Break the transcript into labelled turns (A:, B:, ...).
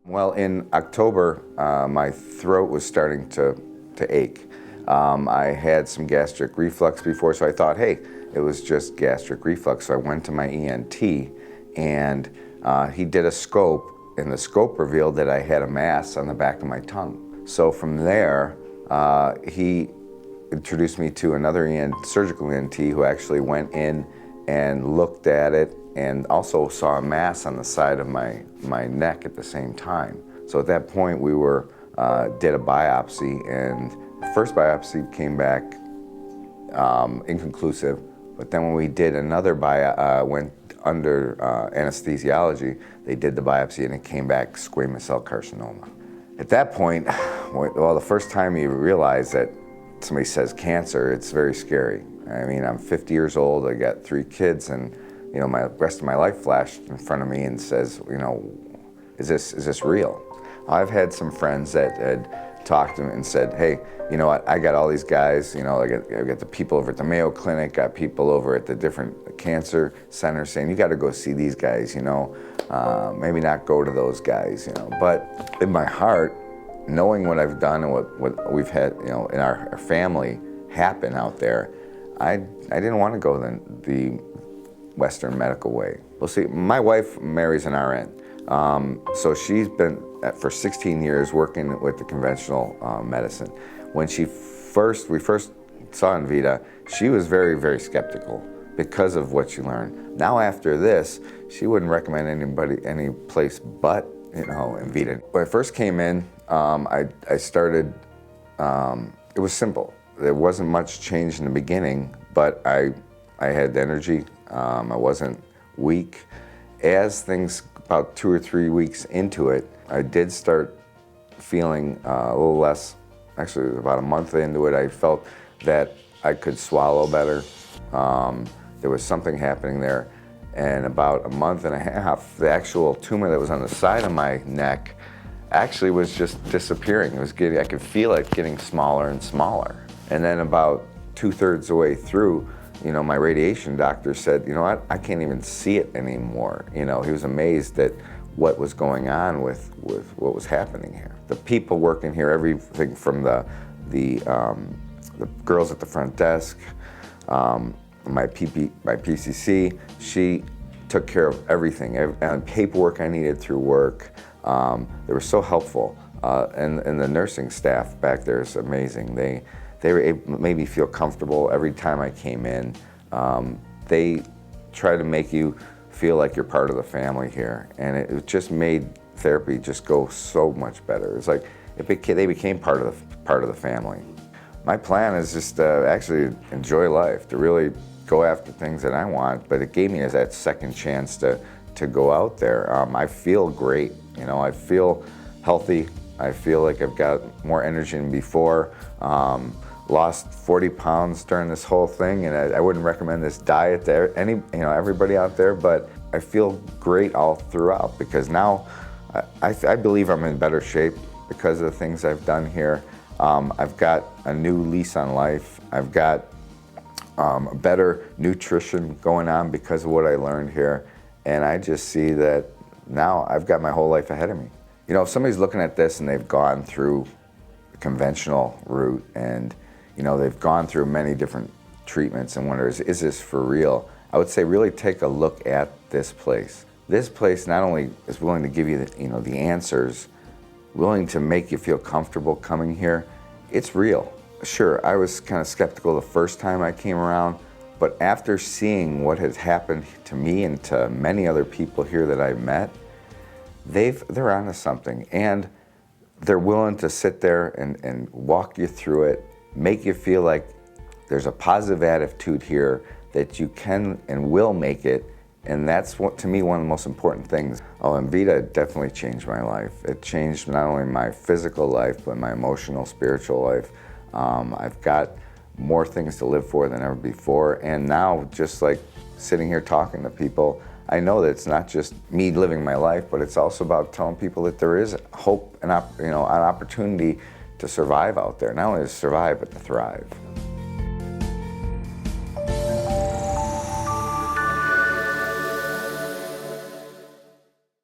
A: Well, in October, my throat was starting to ache. I had some gastric reflux before, so I thought, hey, it was just gastric reflux. So I went to my ENT, and he did a scope, and the scope revealed that I had a mass on the back of my tongue. So from there, he introduced me to another surgical ENT who actually went in and looked at it and also saw a mass on the side of my neck at the same time. So at that point we did a biopsy, and the first biopsy came back inconclusive, but then when we did another went under anesthesiology, they did the biopsy and it came back squamous cell carcinoma. At that point, well, the first time you realize that somebody says cancer, it's very scary. I mean, I'm 50 years old, I got 3 kids, and my rest of my life flashed in front of me and says, is this real? I've had some friends that had talked to me and said, hey, you know what, I got all these guys, I got the people over at the Mayo Clinic, got people over at the different cancer centers saying, you got to go see these guys, maybe not go to those guys, But in my heart, knowing what I've done and what we've had, in our family happen out there, I didn't want to go the Western medical way. Well, see, my wife marries an RN, so she's been for 16 years working with the conventional medicine. When we first saw Envita, she was very, very skeptical because of what she learned. Now after this, she wouldn't recommend anybody any place but Envita. When I first came in, I started. It was simple. There wasn't much change in the beginning, but I had energy. I wasn't weak. As things, about 2 or 3 weeks into it, I did start feeling a little less. Actually, about a month into it, I felt that I could swallow better. There was something happening there. And about a month and a half, the actual tumor that was on the side of my neck actually was just disappearing. I could feel it getting smaller and smaller. And then about 2/3 of the way through, my radiation doctor said, you know what, I can't even see it anymore. He was amazed at what was going on with what was happening here. The people working here, everything from the girls at the front desk, my PCC, she took care of everything, and paperwork I needed through work. They were so helpful, and the nursing staff back there is amazing. They were able to make me feel comfortable every time I came in. They try to make you feel like you're part of the family here, and it just made therapy just go so much better. It's like they became part of the family. My plan is just to actually enjoy life, to really go after things that I want, but it gave me that second chance to go out there. I feel great, I feel healthy. I feel like I've got more energy than before. Lost 40 pounds during this whole thing, and I wouldn't recommend this diet to everybody out there, but I feel great all throughout because now I believe I'm in better shape because of the things I've done here. I've got a new lease on life. I've got better nutrition going on because of what I learned here, and I just see that now I've got my whole life ahead of me. If somebody's looking at this and they've gone through the conventional route and they've gone through many different treatments and wonders, is this for real? I would say really take a look at this place. This place not only is willing to give you the answers, willing to make you feel comfortable coming here, it's real. Sure, I was kind of skeptical the first time I came around, but after seeing what has happened to me and to many other people here that I've met, they're onto something, and they're willing to sit there and walk you through it, make you feel like there's a positive attitude here, that you can and will make it, and that's to me one of the most important things. Envita definitely changed my life. It changed not only my physical life, but my emotional, spiritual life. I've got more things to live for than ever before, and now just like sitting here talking to people, I know that it's not just me living my life, but it's also about telling people that there is hope and an opportunity to survive out there. Not only to survive, but to thrive.